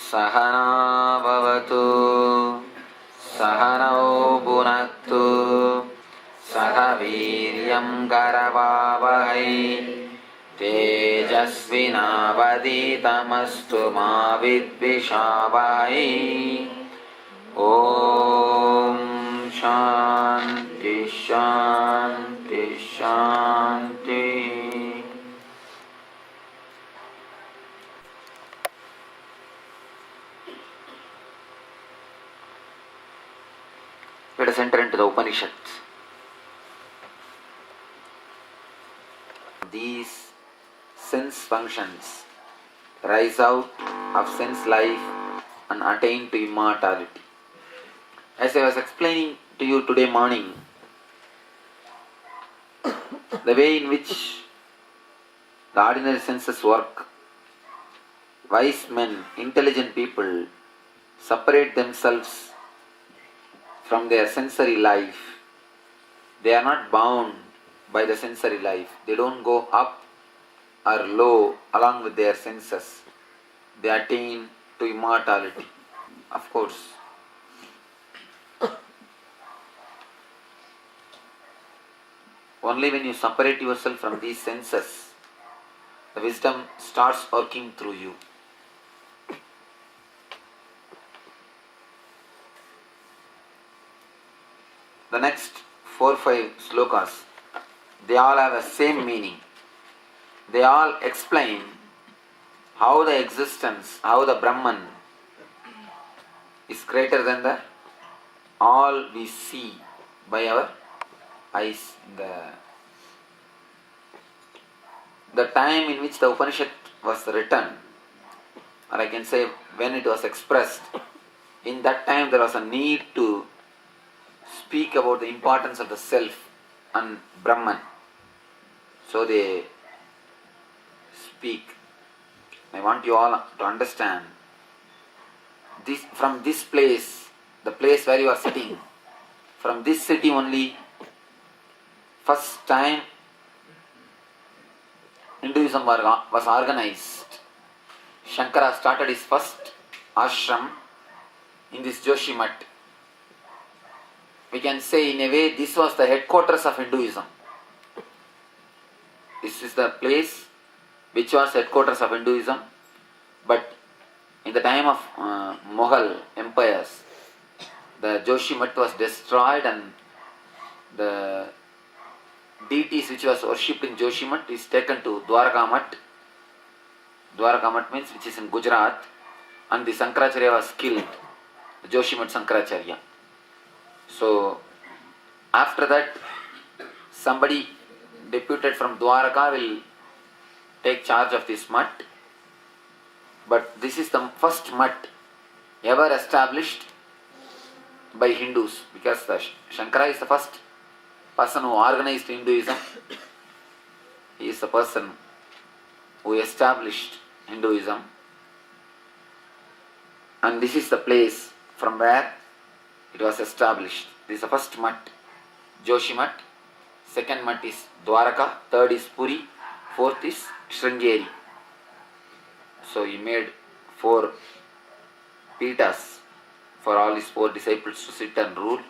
सहना भवतु सहनौ भुनक्तु सह वीर्यं करवावहै तेजस्विनावधीतमस्तु मा विद्विषावहै। ॐ शान्ति शान्ति शान्ति। Let us enter into the Upanishads. These sense functions rise out of sense life and attain to immortality. As I was explaining to you today morning, the way in which the ordinary senses work, wise men, intelligent people separate themselves from their sensory life. They are not bound by the sensory life. They don't go up or low along with their senses. They attain to immortality. Of course, only when you separate yourself from these senses, the wisdom starts working through you. The next 4-5 slokas, they all have the same meaning. They all explain how the existence, how the Brahman is greater than the all we see by our eyes. The time in which the Upanishad was written, or I can say when it was expressed, in that time there was a need to speak about the importance of the self and Brahman. So they speak. I want you all to understand this, from this place, the place where you are sitting, from this city only, first time Hinduism was organized. Shankara started his first ashram in this Joshimath. We can say in a way this was the headquarters of Hinduism. This is the place which was headquarters of Hinduism, but in the time of Mughal empires, the Joshimath was destroyed and the deities which was worshipped in Joshimath is taken to Dwarkamath. Dwarkamath means which is in Gujarat, and the Sankaracharya was killed, the Joshimath Sankaracharya. So after that, somebody deputed from Dwaraka will take charge of this mutt. But this is the first mutt ever established by Hindus, because the Shankara is the first person who organized Hinduism. He is the person who established Hinduism. And this is the place from where it was established. This is the first mutt, Joshimath. Second mutt is Dwaraka. Third is Puri. Fourth is Sringeri. So he made 4 pitas for all his 4 disciples to sit and rule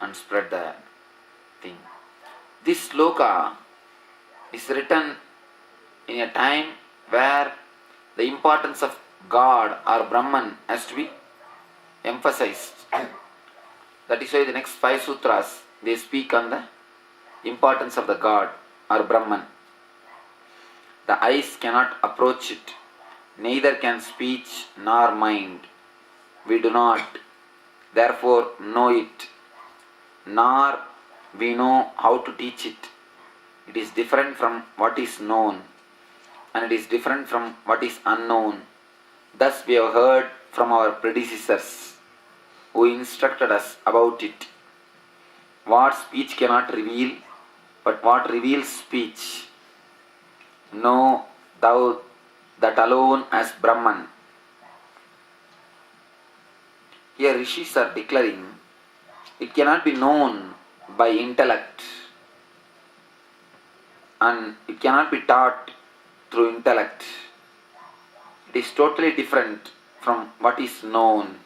and spread the thing. This sloka is written in a time where the importance of God or Brahman has to be emphasized. That is why the next 5 sutras, they speak on the importance of the God or Brahman. The eyes cannot approach it, neither can speech nor mind. We do not, therefore, know it, nor we know how to teach it. It is different from what is known, and it is different from what is unknown. Thus we have heard from our predecessors, who instructed us about it. What speech cannot reveal, but what reveals speech. Know thou that alone as Brahman. Here rishis are declaring it cannot be known by intellect, and it cannot be taught through intellect. It is totally different from what is known.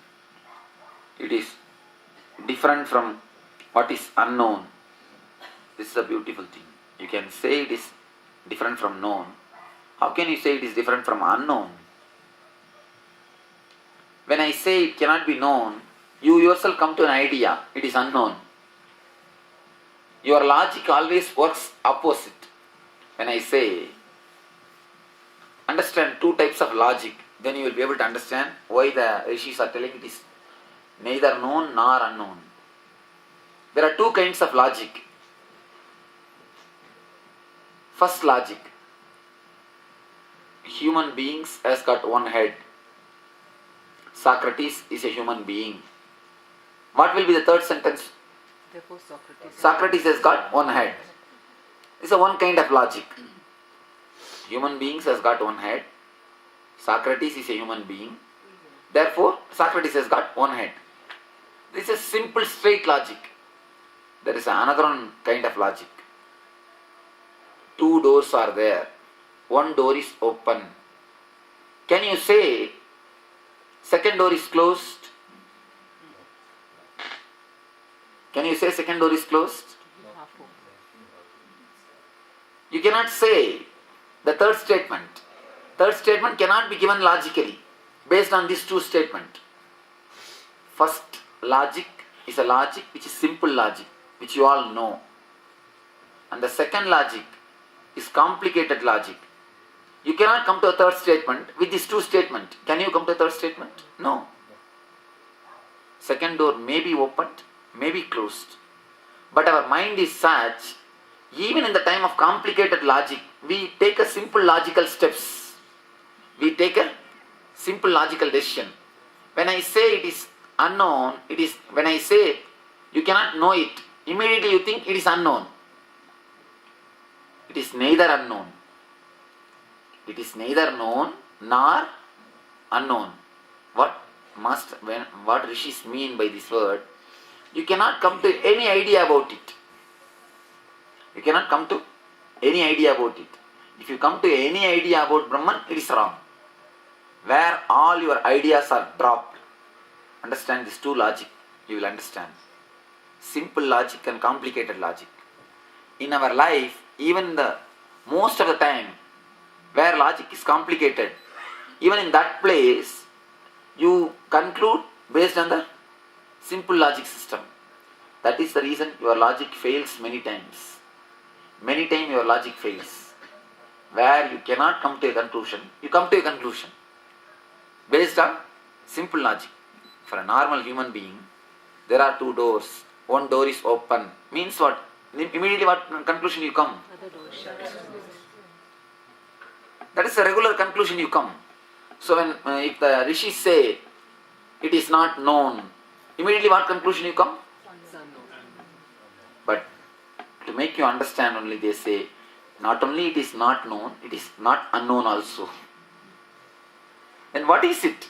It is different from what is unknown. This is a beautiful thing. You can say it is different from known. How can you say it is different from unknown? When I say it cannot be known, you yourself come to an idea, it is unknown. Your logic always works opposite. When I say, understand two types of logic, then you will be able to understand why the rishis are telling it is neither known nor unknown. There are two kinds of logic. First logic, human beings has got one head. Socrates is a human being. What will be the third sentence? Therefore, Socrates has got one head. This is one kind of logic. Human beings has got one head. Socrates is a human being. Therefore, Socrates has got one head. This is simple straight logic. There is another one kind of logic. Two doors are there. One door is open. Can you say second door is closed? Can you say second door is closed? You cannot say the third statement. Third statement cannot be given logically based on these two statements. First logic is a logic which is simple logic, which you all know. And the second logic is complicated logic. You cannot come to a third statement with these two statements. Can you come to a third statement? No. Second door may be opened, may be closed. But our mind is such, even in the time of complicated logic, we take a simple logical steps. We take a simple logical decision. When I say it is unknown, when I say you cannot know it, immediately you think it is unknown. It is neither unknown. It is neither known nor unknown. What rishis mean by this word? You cannot come to any idea about it. You cannot come to any idea about it. If you come to any idea about Brahman, it is wrong. Where all your ideas are dropped. Understand these two logic, you will understand. Simple logic and complicated logic. In our life, even the most of the time, where logic is complicated, even in that place, you conclude based on the simple logic system. That is the reason your logic fails many times. Many times your logic fails. Where you cannot come to a conclusion, you come to a conclusion based on simple logic. For a normal human being, there are two doors. One door is open. Means what? Immediately what conclusion you come? That is a regular conclusion you come. So when if the rishis say it is not known, immediately what conclusion you come? But to make you understand only, they say not only it is not known, it is not unknown also. Then what is it?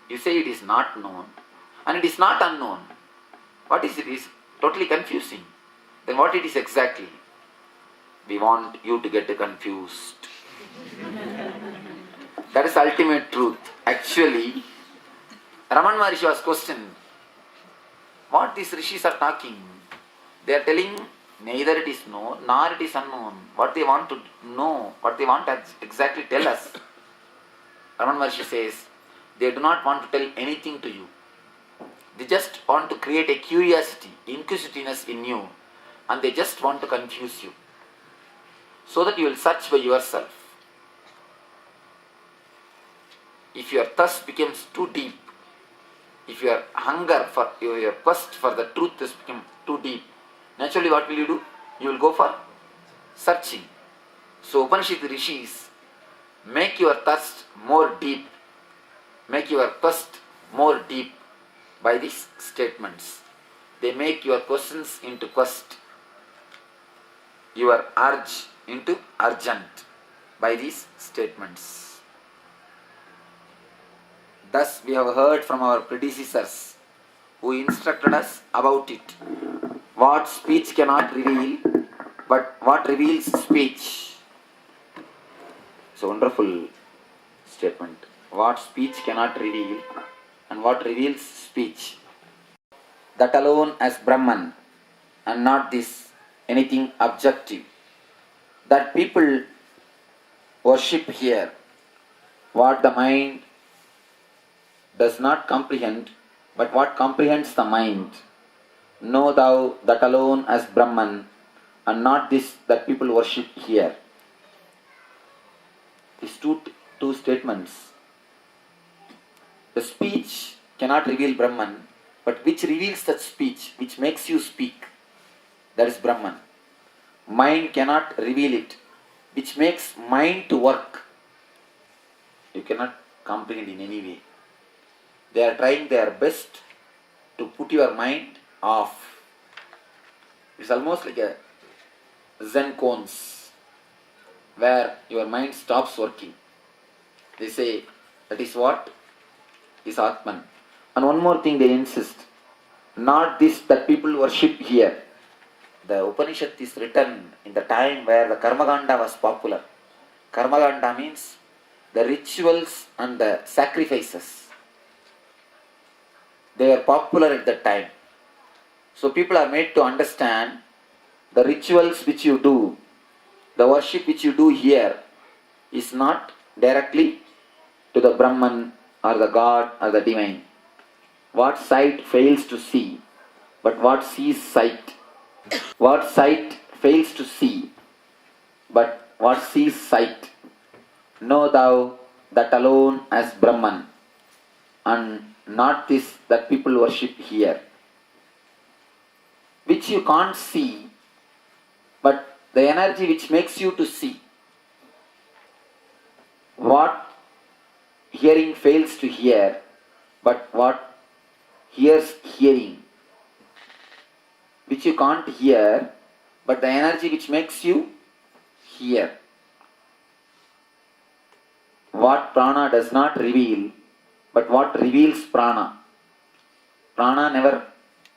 You say it is not known and it is not unknown. What is it? It is totally confusing. Then what it is exactly? We want you to get confused. That is ultimate truth. Actually, Raman Maharishi was questioned, what these rishis are talking? They are telling neither it is known nor it is unknown. What they want to know, what they want to exactly tell us. Raman Maharishi says, they do not want to tell anything to you. They just want to create a curiosity, inquisitiveness in you, and they just want to confuse you, so that you will search by yourself. If your thirst becomes too deep, if your hunger for your quest for the truth has become too deep, naturally what will you do? You will go for searching. So Upanishad rishis make your thirst more deep, make your quest more deep by these statements. They make your questions into quest, your urge into urgent by these statements. Thus we have heard from our predecessors who instructed us about it. What speech cannot reveal, but what reveals speech. It's a wonderful statement. what speech cannot reveal and what reveals speech. That alone as Brahman and not this anything objective. That people worship here what the mind does not comprehend, but what comprehends the mind. Know thou that alone as Brahman and not this that people worship here. These two statements. The speech cannot reveal Brahman, but which reveals that speech, which makes you speak, that is Brahman. Mind cannot reveal it, which makes mind to work. You cannot comprehend in any way. They are trying their best to put your mind off. It's almost like a Zen cones where your mind stops working. They say that is what is Atman. And one more thing they insist, not this that people worship here. The Upanishad is written in the time where the Karmaganda was popular. Karmaganda means the rituals and the sacrifices. They were popular at that time. So people are made to understand the rituals which you do, the worship which you do here is not directly to the Brahman or the God or the divine. What sight fails to see, but what sees sight. What sight fails to see, but what sees sight. Know thou that alone as Brahman and not this that people worship here. Which you can't see, but the energy which makes you to see. What hearing fails to hear, but what hears hearing. Which you can't hear, but the energy which makes you hear. What prana does not reveal, but what reveals prana. Prana never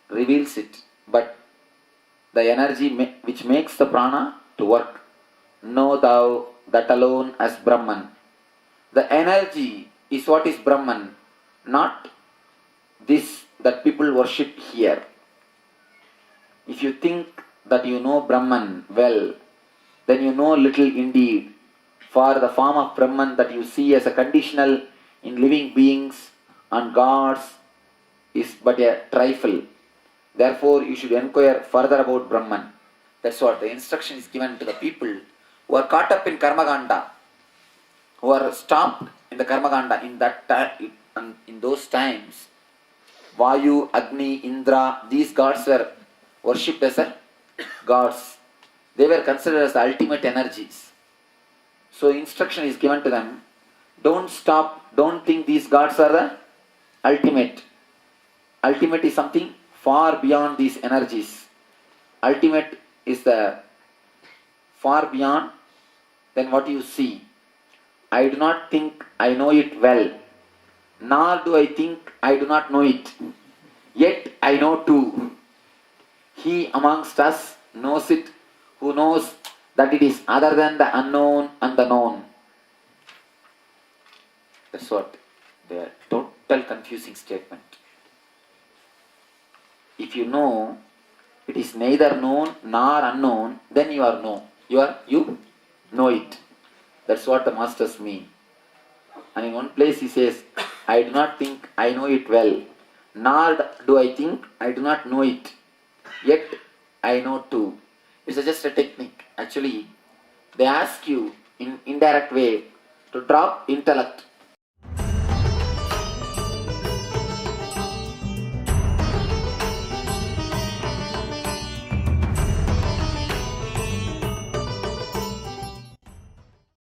reveals it, but the energy which makes the prana to work. Know thou that alone as Brahman. The energy is what is Brahman, not this that people worship here. If you think that you know Brahman well, then you know little indeed. For the form of Brahman that you see as a conditional in living beings and gods is but a trifle. Therefore, you should inquire further about Brahman. That's what the instruction is given to the people who are caught up in Karmaganda, who are stopped in the Karmaganda. In that time, in those times, Vayu, Agni, Indra, these gods were worshipped as gods. They were considered as the ultimate energies. So instruction is given to them, don't stop, don't think these gods are the ultimate. Ultimate is something far beyond these energies. Ultimate is the far beyond than what you see. I do not think I know it well, nor do I think I do not know it. Yet I know too. He amongst us knows it, who knows that it is other than the unknown and the known. That's what the total confusing statement. If you know it is neither known nor unknown, then you are know. You know it. That's what the masters mean. And in one place he says, I do not think I know it well, nor do I think I do not know it. Yet I know too. It's just a technique. Actually, they ask you in indirect way to drop intellect